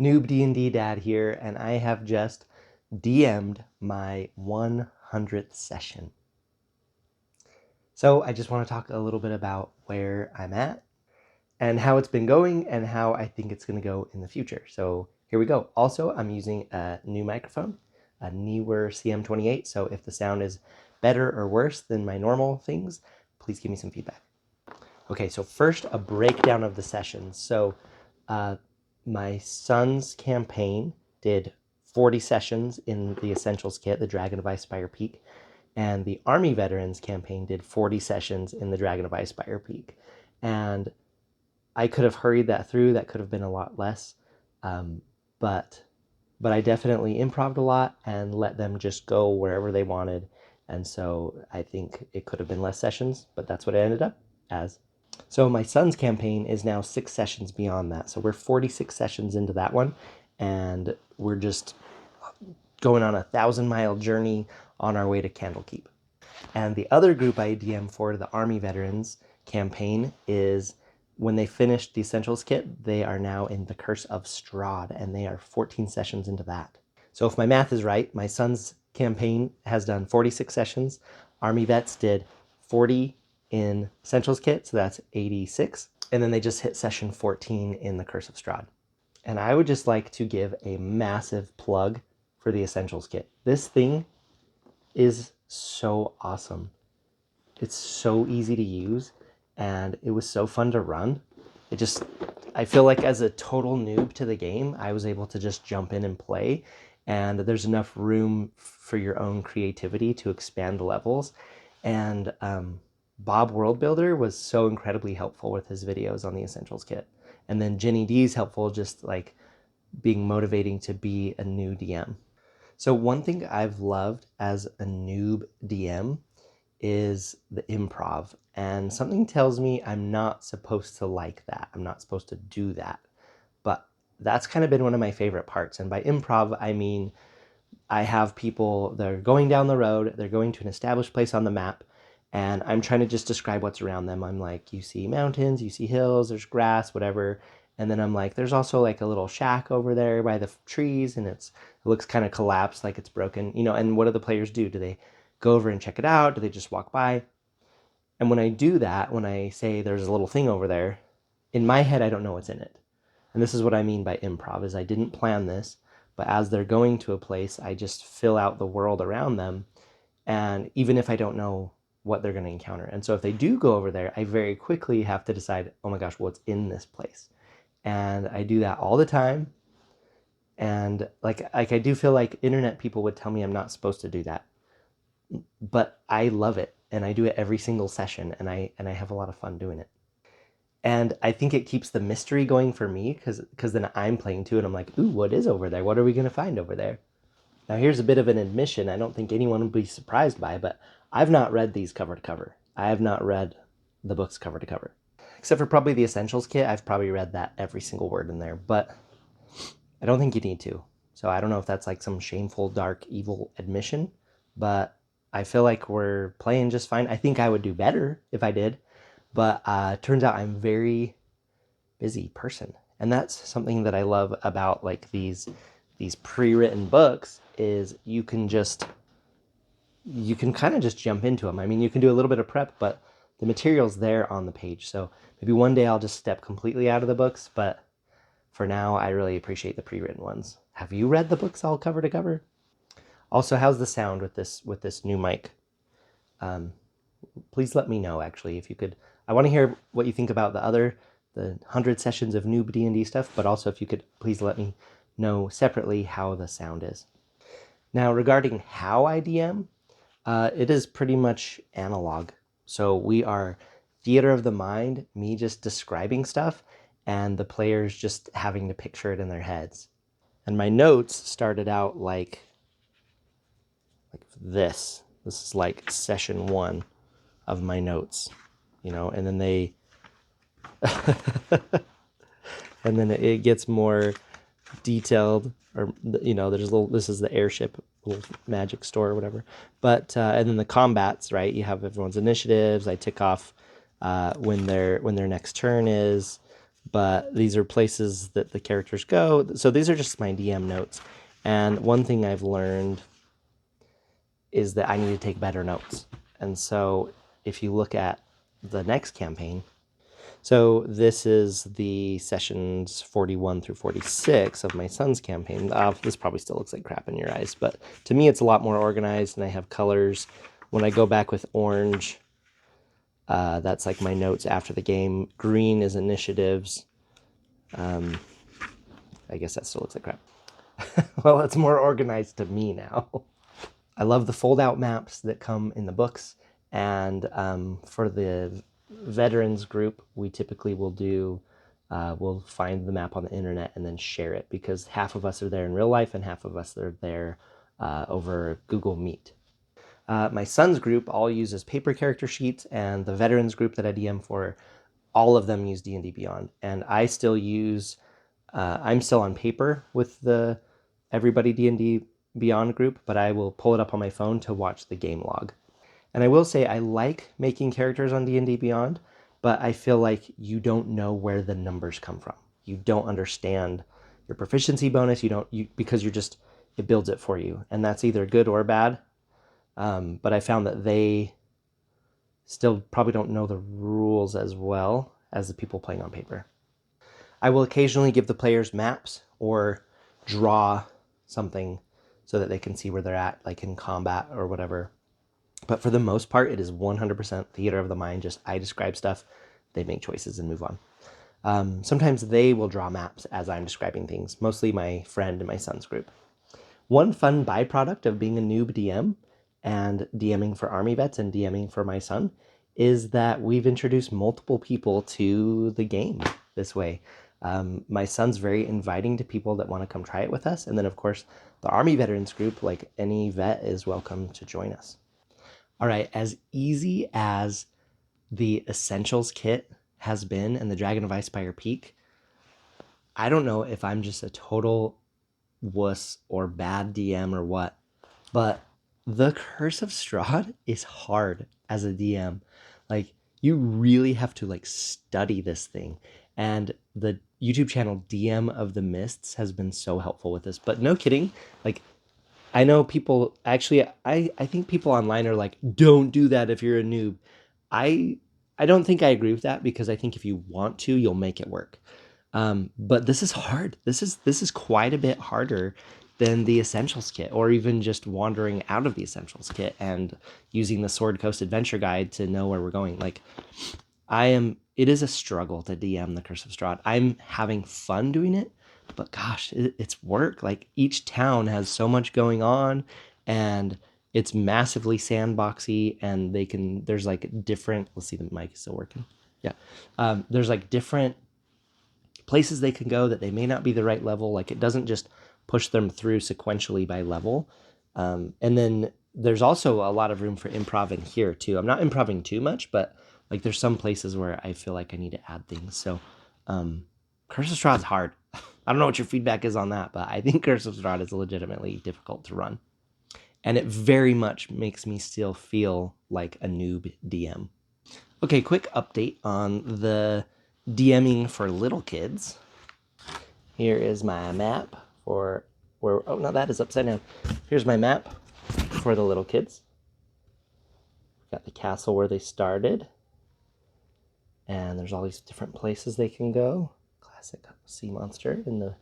Noob D&D Dad here, and I have just DM'd my 100th session. So I just want to talk a little bit about where I'm at and how it's been going and how I think it's going to go in the future. So here we go. Also, I'm using a new microphone, a Neewer CM28. So if the sound is better or worse than my normal things, please give me some feedback. Okay, so first a breakdown of the sessions. So my son's campaign did 40 sessions in the Essentials kit, the Dragon of Icespire Peak, and the Army Veterans campaign did 40 sessions in the Dragon of Icespire Peak. And I could have hurried that through. That could have been a lot less, but I definitely improv'd a lot and let them just go wherever they wanted. And so I think it could have been less sessions, but that's what it ended up as. So my son's campaign is now 6 sessions beyond that. So we're 46 sessions into that one, and we're just going on a 1,000-mile journey on our way to Candlekeep. And the other group I DM for the Army Veterans campaign is when they finished the Essentials kit, they are now in the Curse of Strahd, and they are 14 sessions into that. So if my math is right, my son's campaign has done 46 sessions. Army Vets did 40 in Essentials kit, so that's 86. And then they just hit session 14 in the Curse of Strahd. And I would just like to give a massive plug for the Essentials kit. This thing is so awesome. It's so easy to use, and it was so fun to run. I feel like as a total noob to the game, I was able to just jump in and play, and there's enough room for your own creativity to expand the levels. And Bob World Builder was so incredibly helpful with his videos on the Essentials kit. And then Jenny D's helpful, just like being motivating to be a new DM. So one thing I've loved as a noob DM is the improv. And something tells me I'm not supposed to like that. I'm not supposed to do that. But that's kind of been one of my favorite parts. And by improv, I mean I have people, they're going down the road, they're going to an established place on the map, and I'm trying to just describe what's around them. I'm like, you see mountains, you see hills, there's grass, whatever. And then I'm like, there's also like a little shack over there by the trees, and it looks kind of collapsed, like it's broken, you know. And what do the players do? Do they go over and check it out? Do they just walk by? And when I do that, when I say there's a little thing over there, in my head, I don't know what's in it. And this is what I mean by improv, is I didn't plan this, but as they're going to a place, I just fill out the world around them. And even if I don't know what they're going to encounter. And so if they do go over there, I very quickly have to decide, oh my gosh, what's in this place? And I do that all the time. And like I do feel like internet people would tell me I'm not supposed to do that. But I love it, and I do it every single session, and I have a lot of fun doing it. And I think it keeps the mystery going for me, because then I'm playing too, and I'm like, ooh, what is over there? What are we going to find over there? Now, here's a bit of an admission I don't think anyone would be surprised by, but I've not read these cover to cover. I have not read the books cover to cover. Except for probably the Essentials kit, I've probably read that every single word in there, but I don't think you need to. So I don't know if that's like some shameful, dark, evil admission, but I feel like we're playing just fine. I think I would do better if I did, but turns out I'm a very busy person. And that's something that I love about like these pre-written books, is you can kind of just jump into them. I mean, you can do a little bit of prep, but the material's there on the page. So maybe one day I'll just step completely out of the books, but for now, I really appreciate the pre-written ones. Have you read the books all cover to cover? Also, how's the sound with this new mic? Please let me know, actually, if you could. I want to hear what you think about the 100 sessions of Noob D&D stuff, but also if you could please let me know separately how the sound is. Now, regarding how I DM, it is pretty much analog. So we are theater of the mind, me just describing stuff, and the players just having to picture it in their heads. And my notes started out like this. This is like session 1 of my notes, you know, and then and then it gets more detailed, or, you know, there's a little, this is the airship, little magic store or whatever. But, and then the combats, right? You have everyone's initiatives. I tick off when their next turn is, but these are places that the characters go. So these are just my DM notes. And one thing I've learned is that I need to take better notes. And so if you look at the next campaign, so this is the sessions 41 through 46 of my son's campaign. This probably still looks like crap in your eyes, but to me it's a lot more organized, and I have colors. When I go back with orange, that's like my notes after the game. Green is initiatives. I guess that still looks like crap. Well, it's more organized to me now. I love the fold-out maps that come in the books, and for the veterans group, we typically will do, we'll find the map on the internet and then share it, because half of us are there in real life and half of us are there over Google Meet. My son's group all uses paper character sheets, and the veterans group that I DM for, all of them use D&D Beyond. And I still use, I'm still on paper with the Everybody D&D Beyond group, but I will pull it up on my phone to watch the game log. And I will say I like making characters on D&D Beyond, but I feel like you don't know where the numbers come from. You don't understand your proficiency bonus. Because you're just, it builds it for you, and that's either good or bad. But I found that they still probably don't know the rules as well as the people playing on paper. I will occasionally give the players maps or draw something so that they can see where they're at, like in combat or whatever. But for the most part, it is 100% theater of the mind. Just I describe stuff, they make choices and move on. Sometimes they will draw maps as I'm describing things, mostly my friend and my son's group. One fun byproduct of being a noob DM and DMing for Army vets and DMing for my son is that we've introduced multiple people to the game this way. My son's very inviting to people that want to come try it with us. And then, of course, the Army veterans group, like any vet, is welcome to join us. All right, as easy as the Essentials kit has been and the Dragon of Icespire Peak, I don't know if I'm just a total wuss or bad DM or what, but the Curse of Strahd is hard as a DM. Like, you really have to like study this thing. And the YouTube channel DM of the Mists has been so helpful with this. But no kidding, like, I know people actually, I think people online are like, don't do that if you're a noob. I I don't think I agree with that, because I think if you want to, you'll make it work. But this is hard. This is quite a bit harder than the Essentials kit, or even just wandering out of the Essentials kit and using the Sword Coast Adventure Guide to know where we're going. Like, it is a struggle to DM the Curse of Strahd. I'm having fun doing it, but gosh, it's work. Like, each town has so much going on, and it's massively sandboxy, and there's like different, let's see, the mic is still working. Yeah. There's like different places they can go that they may not be the right level. Like, it doesn't just push them through sequentially by level. And then there's also a lot of room for improv in here too. I'm not improving too much, but like there's some places where I feel like I need to add things. So Curse of Strahd's hard. I don't know what your feedback is on that, but I think Curse of Strahd is legitimately difficult to run. And it very much makes me still feel like a noob DM. Okay, quick update on the DMing for little kids. Here is my map for where, oh no, that is upside down. Here's my map for the little kids. Got the castle where they started. And there's all these different places they can go. Classic sea monster in the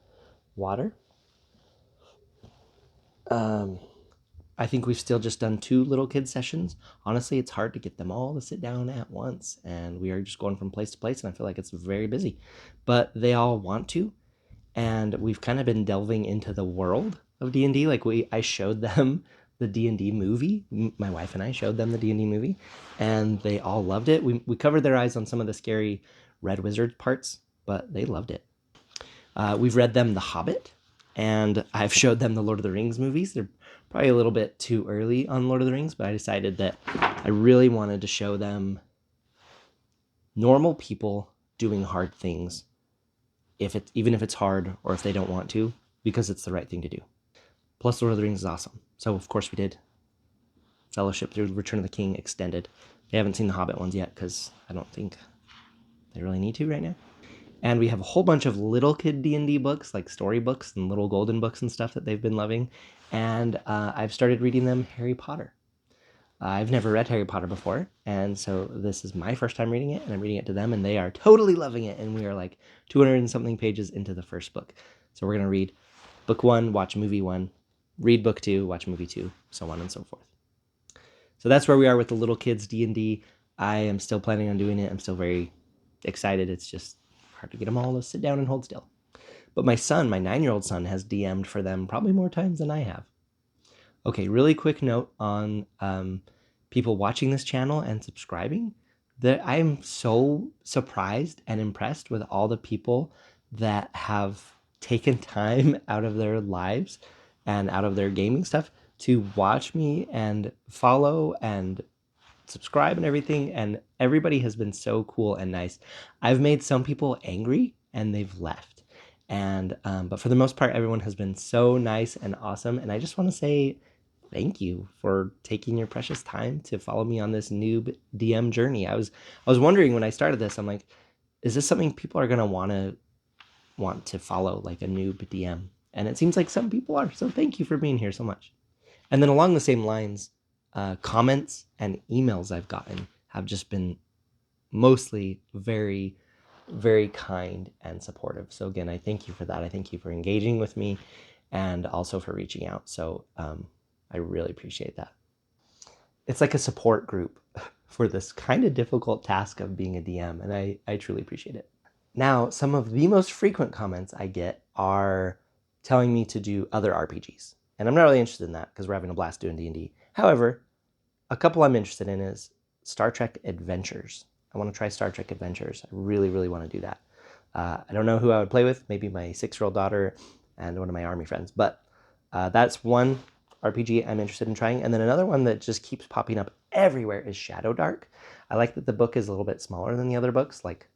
water. I think we've still just done 2 little kid sessions. Honestly, it's hard to get them all to sit down at once, and we are just going from place to place, and I feel like it's very busy. But they all want to, and we've kind of been delving into the world of D&D. Like, I showed them the D&D movie. My wife and I showed them the D&D movie, and they all loved it. We covered their eyes on some of the scary Red Wizard parts, but they loved it. We've read them The Hobbit, and I've showed them the Lord of the Rings movies. They're probably a little bit too early on Lord of the Rings, but I decided that I really wanted to show them normal people doing hard things, even if it's hard or if they don't want to, because it's the right thing to do. Plus, Lord of the Rings is awesome. So, of course, we did Fellowship through Return of the King extended. They haven't seen the Hobbit ones yet, because I don't think they really need to right now. And we have a whole bunch of little kid D&D books, like story books and little golden books and stuff that they've been loving. And I've started reading them Harry Potter. I've never read Harry Potter before, and so this is my first time reading it, and I'm reading it to them, and they are totally loving it, and we are like 200 and something pages into the first book. So we're going to read book 1, watch movie 1, read book 2, watch movie 2, so on and so forth. So that's where we are with the little kids D&D. I am still planning on doing it. I'm still very excited. It's just hard to get them all to sit down and hold still. But my son, my 9-year-old son, has DM'd for them probably more times than I have. Okay, really quick note on people watching this channel and subscribing. That I am so surprised and impressed with all the people that have taken time out of their lives and out of their gaming stuff to watch me and follow and subscribe and everything. And everybody has been so cool and nice. I've made some people angry and they've left. And but for the most part, everyone has been so nice and awesome. And I just want to say thank you for taking your precious time to follow me on this NOOB DM journey. I was wondering when I started this, I'm like, is this something people are gonna want to follow, like a NOOB DM? And it seems like some people are. So thank you for being here so much. And then along the same lines, comments and emails I've gotten have just been mostly very, very kind and supportive. So again, I thank you for that. I thank you for engaging with me and also for reaching out. So I really appreciate that. It's like a support group for this kind of difficult task of being a DM, and I truly appreciate it. Now, some of the most frequent comments I get are telling me to do other RPGs. And I'm not really interested in that because we're having a blast doing D&D. However, a couple I'm interested in is Star Trek Adventures. I want to try Star Trek Adventures. I really, really want to do that. I don't know who I would play with. Maybe my 6-year-old daughter and one of my army friends. But that's one RPG I'm interested in trying. And then another one that just keeps popping up everywhere is Shadow Dark. I like that the book is a little bit smaller than the other books, like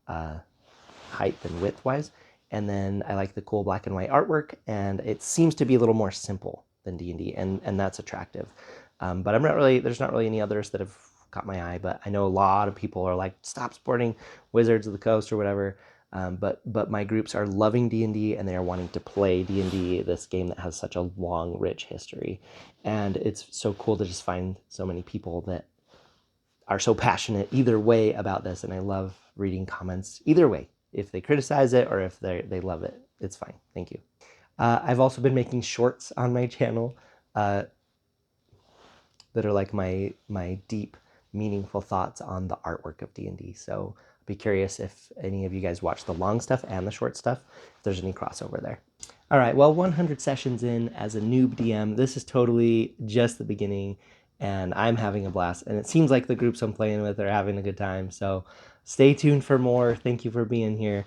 height and width wise. And then I like the cool black and white artwork, and it seems to be a little more simple than D&D, and that's attractive. But there's not really any others that have caught my eye, but I know a lot of people are like, stop supporting Wizards of the Coast or whatever. But my groups are loving D&D, and they are wanting to play D&D, this game that has such a long, rich history. And it's so cool to just find so many people that are so passionate either way about this, and I love reading comments either way. If they criticize it or if they love it, it's fine. Thank you. I've also been making shorts on my channel that are like my deep, meaningful thoughts on the artwork of D&D. So I'd be curious if any of you guys watch the long stuff and the short stuff, if there's any crossover there. All right, well, 100 sessions in as a NOOB DM. This is totally just the beginning, and I'm having a blast. And it seems like the groups I'm playing with are having a good time. So stay tuned for more. Thank you for being here.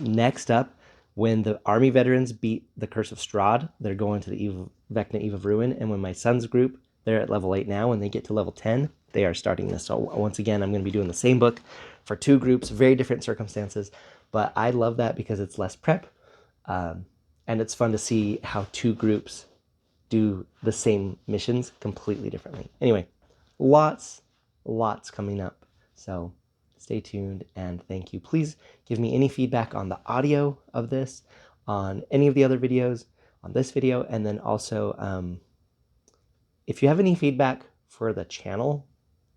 Next up, when the Army veterans beat the Curse of Strahd, they're going to the Vecna Eve of Ruin. And when my son's group, they're at level 8 now. When they get to level 10, they are starting this. So once again, I'm going to be doing the same book for 2 groups, very different circumstances. But I love that because it's less prep. And it's fun to see how 2 groups do the same missions completely differently. Anyway, lots coming up. So stay tuned and thank you. Please give me any feedback on the audio of this, on any of the other videos, on this video, and then also if you have any feedback for the channel.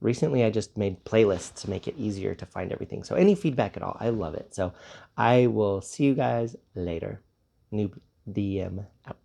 Recently, I just made playlists to make it easier to find everything. So any feedback at all, I love it. So I will see you guys later. NOOB DM out.